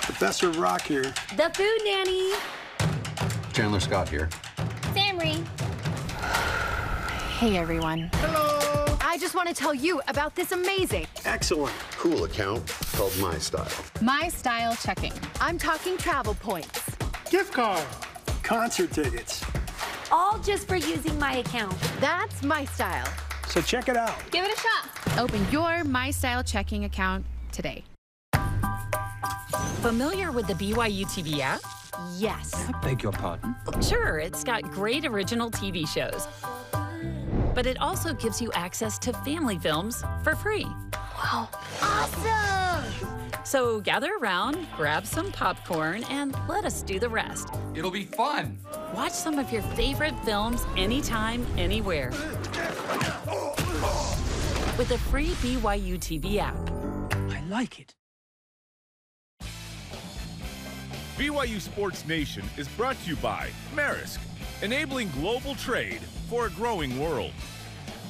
Professor Rock here. The Food Nanny. Chandler Scott here. Samry. Hey, everyone. Hello. I just want to tell you about this amazing, excellent, cool account called My Style. My Style checking. I'm talking travel points. Gift card. Concert tickets. All just for using my account. That's My Style. So check it out. Give it a shot. Open your My Style checking account today. Familiar with the BYU TV app? Yes. I beg your pardon? Sure, it's got great original TV shows. But it also gives you access to family films for free. Wow. Awesome! So gather around, grab some popcorn, and let us do the rest. It'll be fun. Watch some of your favorite films anytime, anywhere. With the free BYU TV app. I like it. BYU Sports Nation is brought to you by Maersk, enabling global trade for a growing world.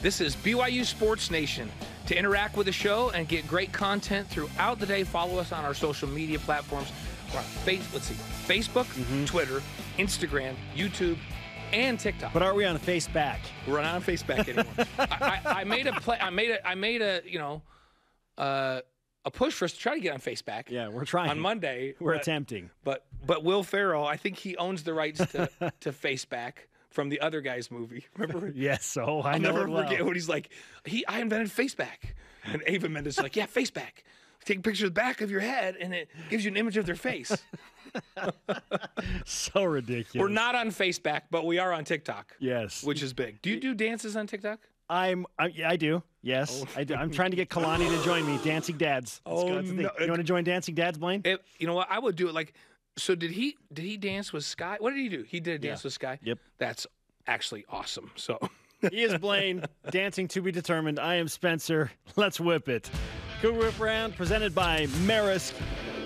This is BYU Sports Nation. To interact with the show and get great content throughout the day, follow us on our social media platforms. We're on Facebook, Twitter, Instagram, YouTube, and TikTok. But are we on Faceback? We're not on Faceback anymore. I made a push for us to try to get on Faceback. Yeah, we're trying. On Monday. We're attempting. But Will Ferrell, I think he owns the rights to Faceback from the Other Guys movie. Remember? Yes. Oh, I I'll know never it well. forget when he's like, I invented Faceback. And Ava Mendes is like, yeah, Faceback. Take a picture of the back of your head, and it gives you an image of their face. So ridiculous. We're not on Faceback, but we are on TikTok. Yes. Which is big. Do you do dances on TikTok? I do. Yes, I do. I'm trying to get Kalani to join me. Dancing Dads. Let's go. That's the thing. You want to join Dancing Dads, Blaine? You know what? I would do it like. So did he dance with Sky? What did he do? He did a dance with Sky. Yep. That's actually awesome. So he is Blaine. Dancing to be determined. I am Spencer. Let's whip it. Cougar Whip Round presented by Maersk,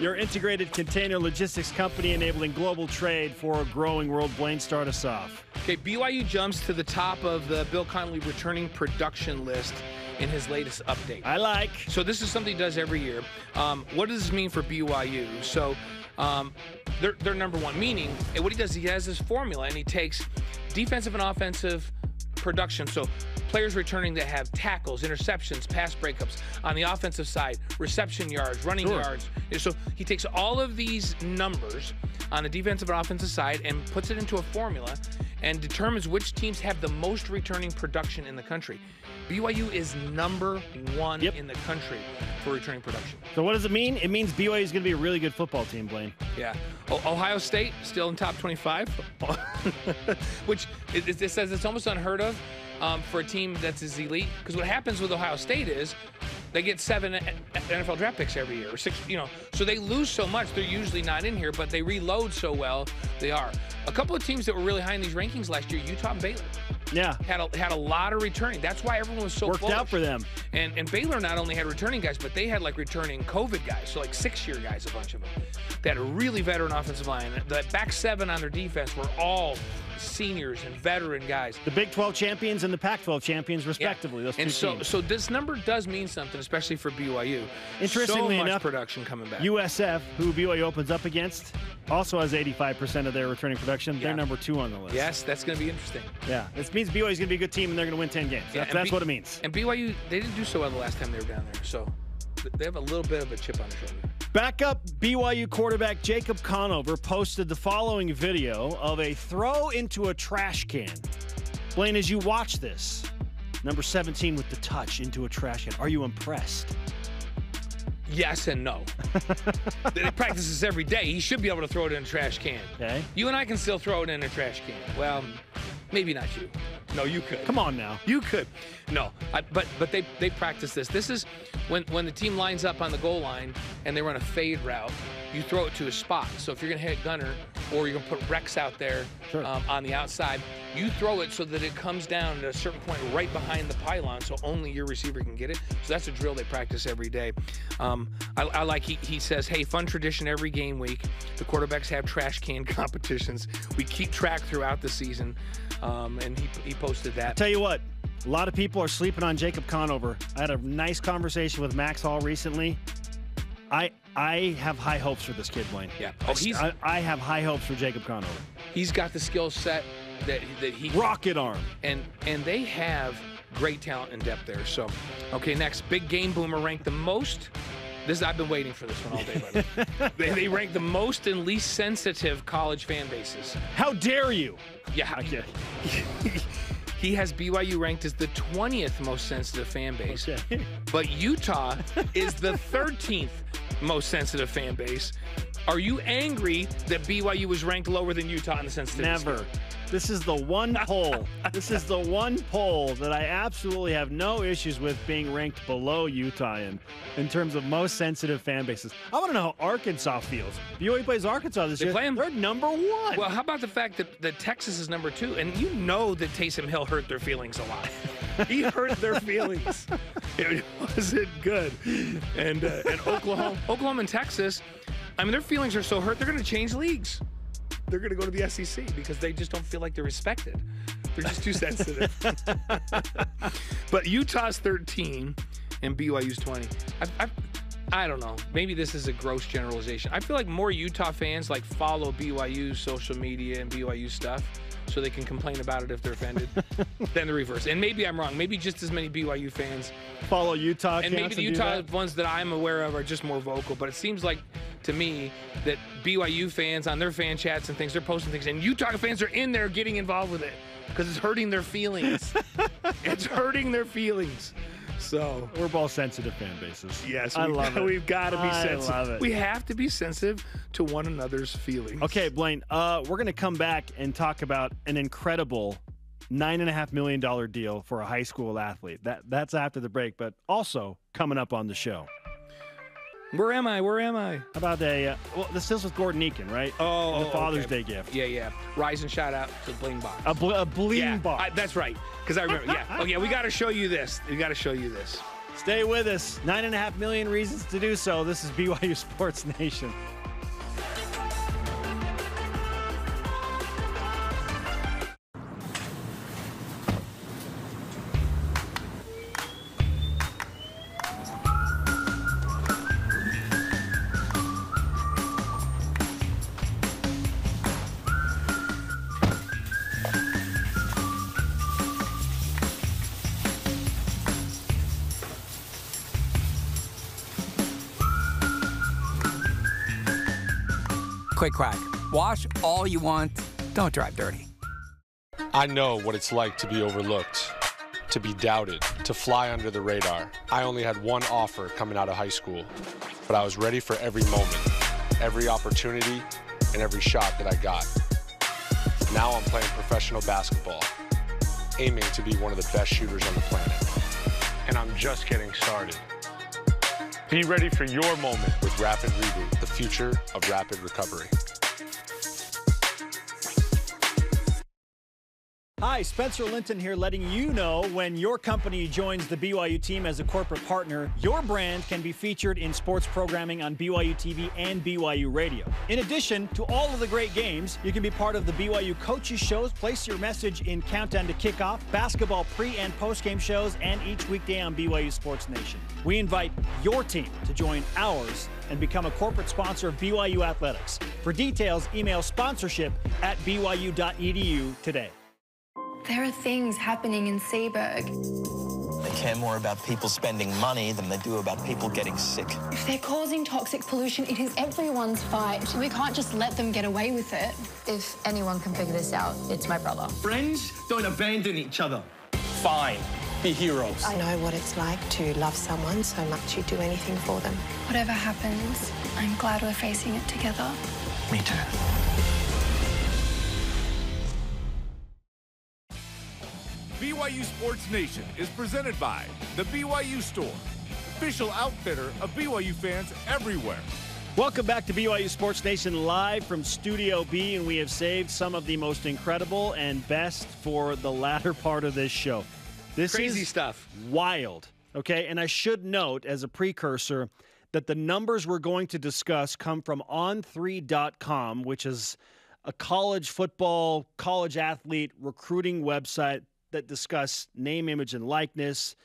your integrated container logistics company enabling global trade for a growing world. Blaine, start us off. Okay, BYU jumps to the top of the Bill Connolly returning production list in his latest update. I like. So this is something he does every year. What does this mean for BYU? So they're number one, meaning, and what he does, he has this formula, and he takes defensive and offensive production. So players returning that have tackles, interceptions, pass breakups. On the offensive side, reception yards, running yards. So he takes all of these numbers on the defensive and offensive side and puts it into a formula and determines which teams have the most returning production in the country. BYU is number one in the country for returning production. So what does it mean? It means BYU is going to be a really good football team, Blaine. Yeah. Ohio State still in top 25, which it says it's almost unheard of for a team that's as elite. Because what happens with Ohio State is they get 7 NFL draft picks every year, or 6, so they lose so much, they're usually not in here, but they reload so well, they are. A couple of teams that were really high in these rankings last year, Utah and Baylor. Yeah. Had a lot of returning. That's why everyone was so Worked bullish. out for them. And Baylor not only had returning guys, but they had like returning COVID guys, so like 6-year guys, a bunch of them. They had a really veteran offensive line. The back 7 on their defense were all seniors and veteran guys. The Big 12 champions and the Pac-12 champions, respectively. Those two teams. So this number does mean something, especially for BYU. Interestingly so much enough, production coming back. USF, who BYU opens up against, also has 85% of their returning production. They're number 2 on the list. Yes, that's going to be interesting. Yeah, this means BYU is going to be a good team and they're going to win 10 games. That's what it means. And BYU, they didn't do so well the last time they were down there, so they have a little bit of a chip on their shoulder. Backup BYU quarterback Jacob Conover posted the following video of a throw into a trash can. Blaine, as you watch this, number 17 with the touch into a trash can, are you impressed? Yes and no. He practices every day. He should be able to throw it in a trash can. Okay. You and I can still throw it in a trash can. Well, maybe not you. No, you could. Come on now. You could. No, but they practice this. This is when the team lines up on the goal line and they run a fade route, you throw it to a spot. So if you're going to hit Gunner or you're going to put Rex out there on the outside, you throw it so that it comes down at a certain point right behind the pylon so only your receiver can get it. So that's a drill they practice every day. I like he says, hey, fun tradition every game week. The quarterbacks have trash can competitions. We keep track throughout the season. And he posted that. I'll tell you what, a lot of people are sleeping on Jacob Conover. I had a nice conversation with Max Hall recently. I have high hopes for this kid, Blaine. Yeah. I have high hopes for Jacob Conover. He's got the skill set that he rocket arm. And they have great talent and depth there. So, okay, next, big game boomer ranked the most. I've been waiting for this one all day, by the way. They rank the most and least sensitive college fan bases. How dare you? Yeah. Okay. He has BYU ranked as the 20th most sensitive fan base. Okay. But Utah is the 13th most sensitive fan base. Are you angry that BYU was ranked lower than Utah in the sensitivity Never. scale? This is the one poll. This is the one poll that I absolutely have no issues with being ranked below Utah in terms of most sensitive fan bases. I want to know how Arkansas feels. BYU plays Arkansas this year. They're number 1. Well, how about the fact that Texas is number 2? And you know that Taysom Hill hurt their feelings a lot. He hurt their feelings. It wasn't good. And Oklahoma and Texas, I mean, their feelings are so hurt, they're going to change leagues. they're going to go to the SEC because they just don't feel like they're respected. They're just too sensitive. But Utah's 13 and BYU's 20. I don't know. Maybe this is a gross generalization. I feel like more Utah fans like follow BYU's social media and BYU stuff so they can complain about it if they're offended than the reverse. And maybe I'm wrong. Maybe just as many BYU fans follow Utah and maybe the Utah ones that I'm aware of are just more vocal. But it seems like to me that BYU fans on their fan chats and things, they're posting things, and Utah fans are in there getting involved with it because it's hurting their feelings. It's hurting their feelings. So we're both sensitive fan bases. Yes, I love it. We've got to be sensitive. I love it. We have to be sensitive to one another's feelings. Okay, Blaine, we're going to come back and talk about an incredible $9.5 million deal for a high school athlete. That's after the break, but also coming up on the show. Where am I? How about well, this is with Gordon Eakin, right? Oh, the Father's Day gift. Yeah. Rise and shout out to Blaine box. A Blaine box. That's right. Because I remember. Yeah. Oh, yeah. We got to show you this. Stay with us. 9.5 million reasons to do so. This is BYU Sports Nation. Quick crack. Wash all you want. Don't drive dirty. I know what it's like to be overlooked, to be doubted, to fly under the radar. I only had one offer coming out of high school, but I was ready for every moment, every opportunity, and every shot that I got. Now I'm playing professional basketball, aiming to be one of the best shooters on the planet. And I'm just getting started. Be ready for your moment with Rapid Reboot, the future of rapid recovery. Hi, Spencer Linton here, letting you know when your company joins the BYU team as a corporate partner, your brand can be featured in sports programming on BYU TV and BYU Radio. In addition to all of the great games, you can be part of the BYU coaches shows, place your message in Countdown to Kickoff, basketball pre- and post-game shows, and each weekday on BYU Sports Nation. We invite your team to join ours and become a corporate sponsor of BYU Athletics. For details, email sponsorship@byu.edu today. There are things happening in Seaburg. They care more about people spending money than they do about people getting sick. If they're causing toxic pollution, it is everyone's fight. We can't just let them get away with it. If anyone can figure this out, it's my brother. Friends don't abandon each other. Fine. Be heroes. I know what it's like to love someone so much you'd do anything for them. Whatever happens, I'm glad we're facing it together. Me too. BYU Sports Nation is presented by the BYU Store, official outfitter of BYU fans everywhere. Welcome back to BYU Sports Nation live from Studio B, and we have saved some of the most incredible and best for the latter part of this show. This crazy is stuff. Wild, okay? And I should note as a precursor that the numbers we're going to discuss come from on3.com, which is a college football, college athlete recruiting website that discuss name, image, and likeness,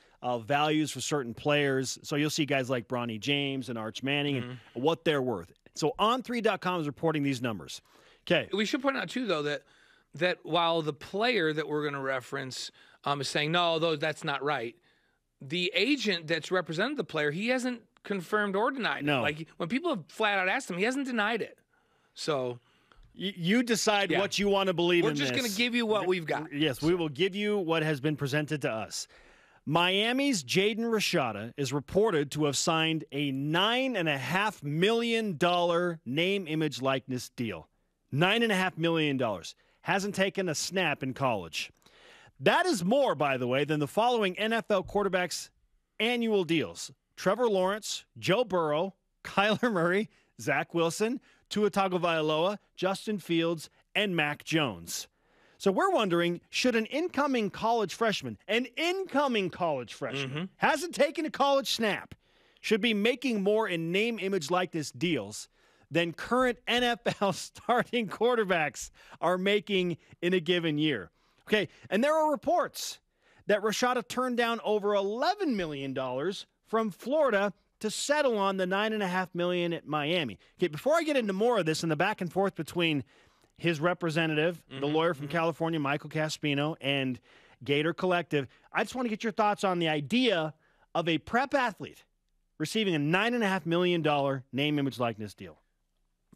values for certain players. So you'll see guys like Bronny James and Arch Manning and what they're worth. So on3.com is reporting these numbers. Okay. We should point out, too, though, that while the player that we're going to reference is saying, no, though that's not right, the agent that's represented the player, he hasn't confirmed or denied it. Like, when people have flat out asked him, he hasn't denied it. So you decide what you want to believe in this. We're just going to give you what we've got. Yes, we will give you what has been presented to us. Miami's Jaden Rashada is reported to have signed a $9.5 million name, image, likeness deal. $9.5 million. Hasn't taken a snap in college. That is more, by the way, than the following NFL quarterbacks' annual deals. Trevor Lawrence, Joe Burrow, Kyler Murray, Zach Wilson, Tua Tagovailoa, Justin Fields, and Mac Jones. So we're wondering, should an incoming college freshman, hasn't taken a college snap, should be making more in name, image, likeness deals than current NFL starting quarterbacks are making in a given year. Okay, and there are reports that Rashada turned down over $11 million from Florida to settle on the $9.5 million at Miami. Okay, before I get into more of this and the back and forth between his representative, the lawyer from California, Michael Caspino, and Gator Collective, I just want to get your thoughts on the idea of a prep athlete receiving a $9.5 million name, image, likeness deal.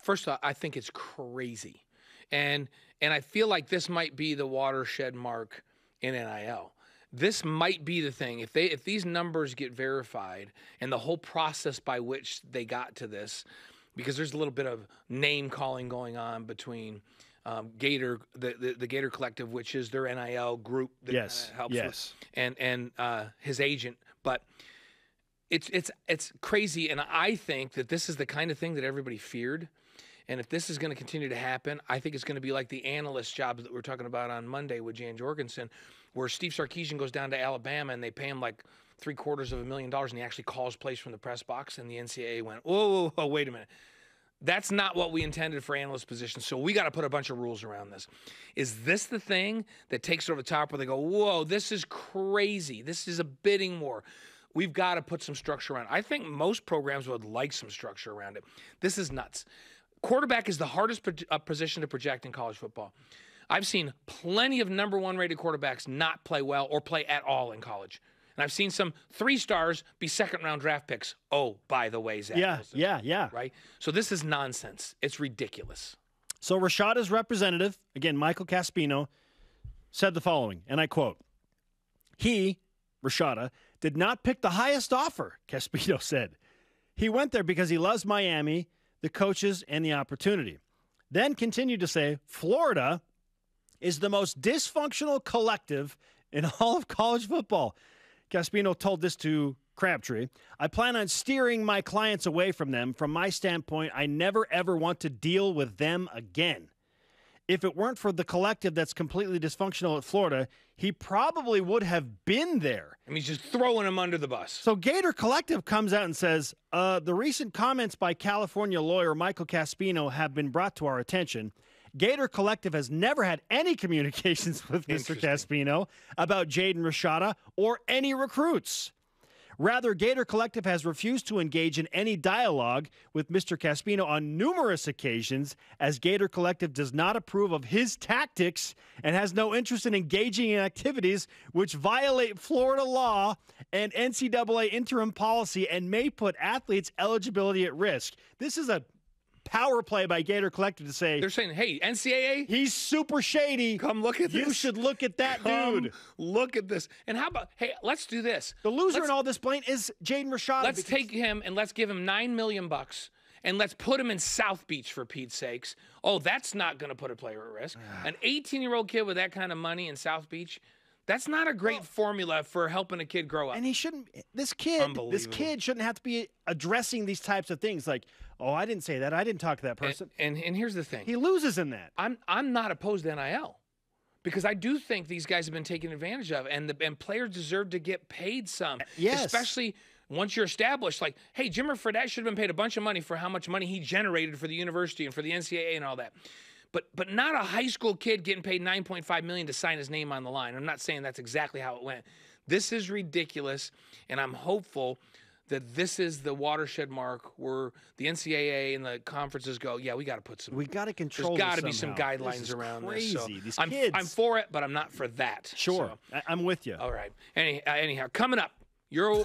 First off, I think it's crazy. And I feel like this might be the watershed mark in NIL. This might be the thing. If these numbers get verified and the whole process by which they got to this, because there's a little bit of name calling going on between Gator, the Gator Collective, which is their NIL group that helps with, and his agent. But it's crazy, and I think that this is the kind of thing that everybody feared. And if this is going to continue to happen, I think it's going to be like the analyst jobs that we're talking about on Monday with Jan Jorgensen, where Steve Sarkisian goes down to Alabama and they pay him like $750,000, and he actually calls plays from the press box, and the NCAA went, whoa, wait a minute. That's not what we intended for analyst positions, so we got to put a bunch of rules around this. Is this the thing that takes it over the top where they go, whoa, this is crazy. This is a bidding war. We've got to put some structure around it. I think most programs would like some structure around it. This is nuts. Quarterback is the hardest position to project in college football. I've seen plenty of number 1 rated quarterbacks not play well or play at all in college. And I've seen some 3-stars be second-round draft picks. Oh, by the way, Zac Wilson. Yeah. Right? So this is nonsense. It's ridiculous. So Rashada's representative, again, Michael Caspino, said the following, and I quote, "He, Rashada, did not pick the highest offer," Caspino said. "He went there because he loves Miami, the coaches, and the opportunity." Then continued to say, "Florida is the most dysfunctional collective in all of college football." Caspino told this to Crabtree. "I plan on steering my clients away from them. From my standpoint, I never, ever want to deal with them again. If it weren't for the collective that's completely dysfunctional at Florida, he probably would have been there." I mean, he's just throwing him under the bus. So Gator Collective comes out and says, the recent comments by California lawyer Michael Caspino have been brought to our attention. Gator Collective has never had any communications with Mr. Caspino about Jaden Rashada or any recruits. Rather, Gator Collective has refused to engage in any dialogue with Mr. Caspino on numerous occasions, as Gator Collective does not approve of his tactics and has no interest in engaging in activities which violate Florida law and NCAA interim policy and may put athletes' eligibility at risk. This is a power play by Gator Collective to say, they're saying, hey, NCAA, he's super shady. Come look at this. You should look at that dude. Look at this. And how about, hey, let's do this. The loser in all this, Blaine, is Jaden Rashada. Let's take him and let's give him $9 million and let's put him in South Beach for Pete's sakes. Oh, that's not going to put a player at risk. An 18-year-old kid with that kind of money in South Beach, that's not a great formula for helping a kid grow up. And he shouldn't. This kid shouldn't have to be addressing these types of things like, oh, I didn't say that. I didn't talk to that person. And here's the thing. He loses in that. I'm not opposed to NIL because I do think these guys have been taken advantage of, and players deserve to get paid some. Yes. Especially once you're established. Like, hey, Jimmer Fredette should have been paid a bunch of money for how much money he generated for the university and for the NCAA and all that. But not a high school kid getting paid $9.5 million to sign his name on the line. I'm not saying that's exactly how it went. This is ridiculous, and I'm hopeful that this is the watershed mark where the NCAA and the conferences go, yeah, we got to put some. We got to control. There's got to be some guidelines around crazy. This. So These kids. I'm for it, but I'm not for that. Sure, so, I'm with you. All right. Anyhow, coming up, your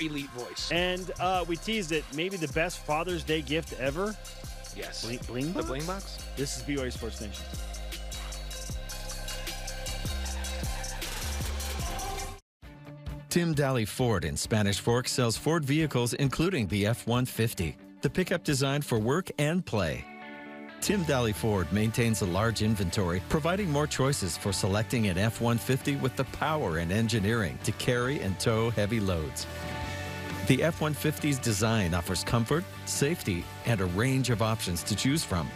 elite voice. And we teased it. Maybe the best Father's Day gift ever. Yes. Bling box? The Bling box? This is BYU Sports Nation. Tim Daly Ford in Spanish Fork sells Ford vehicles including the F-150, the pickup designed for work and play. Tim Daly Ford maintains a large inventory, providing more choices for selecting an F-150 with the power and engineering to carry and tow heavy loads. The F-150's design offers comfort, safety, and a range of options to choose from.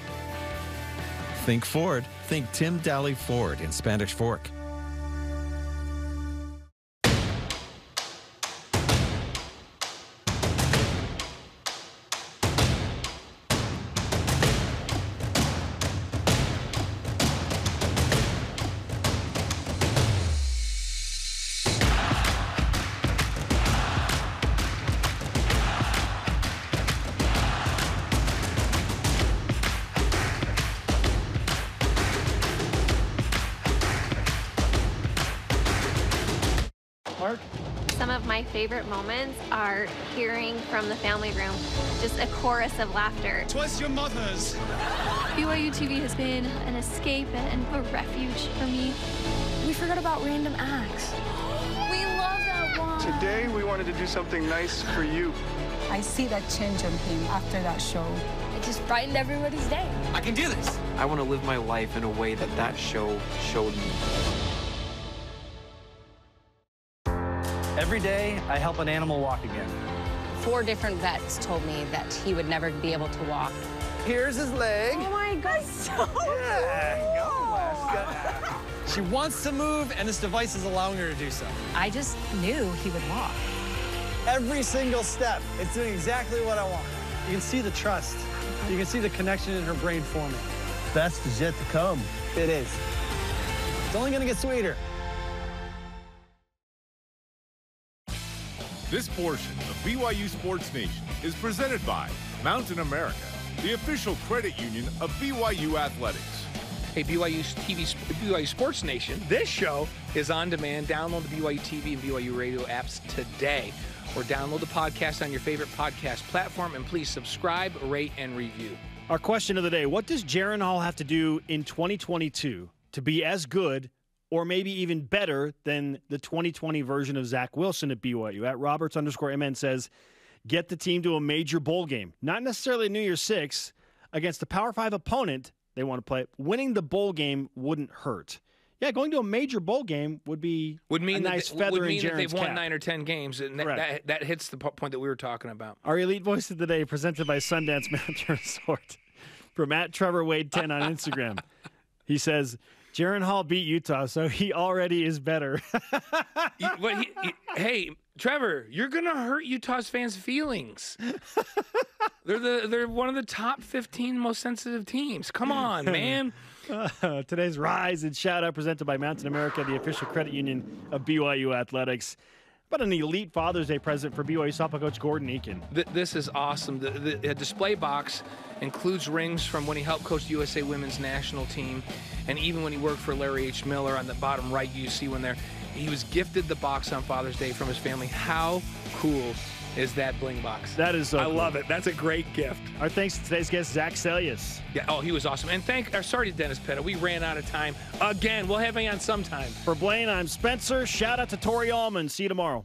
Think Ford. Think Tim Daly Ford in Spanish Fork. my favorite moments are hearing from the family room just a chorus of laughter. Twas your mother's. BYU TV has been an escape and a refuge for me. We forgot about random acts. We love that one. Today, we wanted to do something nice for you. I see that change on him after that show. It just brightened everybody's day. I can do this. I want to live my life in a way that show showed me. Every day, I help an animal walk again. 4 different vets told me that he would never be able to walk. Here's his leg. Oh my God, so She wants to move, and this device is allowing her to do so. I just knew he would walk. Every single step, it's doing exactly what I want. You can see the trust. You can see the connection in her brain forming. Best is yet to come. It is. It's only going to get sweeter. This portion of BYU Sports Nation is presented by Mountain America, the official credit union of BYU Athletics. Hey, BYU Sports Nation, this show is on demand. Download the BYU TV and BYU Radio apps today, or download the podcast on your favorite podcast platform, and please subscribe, rate, and review. Our question of the day, what does Jaron Hall have to do in 2022 to be as good or maybe even better than the 2020 version of Zac Wilson at BYU? At Roberts_MN says, get the team to a major bowl game. Not necessarily New Year's 6 against a Power 5 opponent they want to play. Winning the bowl game wouldn't hurt. Yeah, going to a major bowl game would mean a nice feather in Jaron's cap. They've won 9 or 10 games, and that hits the point that we were talking about. Our Elite Voice of the Day, presented by Sundance Mountain Resort. From @TrevorWade10 on Instagram. He says, Jaron Hall beat Utah, so he already is better. Hey, Trevor, you're going to hurt Utah's fans' feelings. They're one of the top 15 most sensitive teams. Come on, man. Today's Rise and Shout Out presented by Mountain America, the official credit union of BYU Athletics. But an elite Father's Day present for BYU softball coach Gordon Eakin. This is awesome. The display box includes rings from when he helped coach the USA Women's National Team, and even when he worked for Larry H. Miller. On the bottom right, you see one there. He was gifted the box on Father's Day from his family. How cool is that bling box? That is so I cool. love it. That's a great gift. Our thanks to today's guest, Zac Seljaas. Yeah. Oh, he was awesome. And sorry to Dennis Petta. We ran out of time again. We'll have him on sometime. For Blaine, I'm Spencer. Shout out to Tori Allman. See you tomorrow.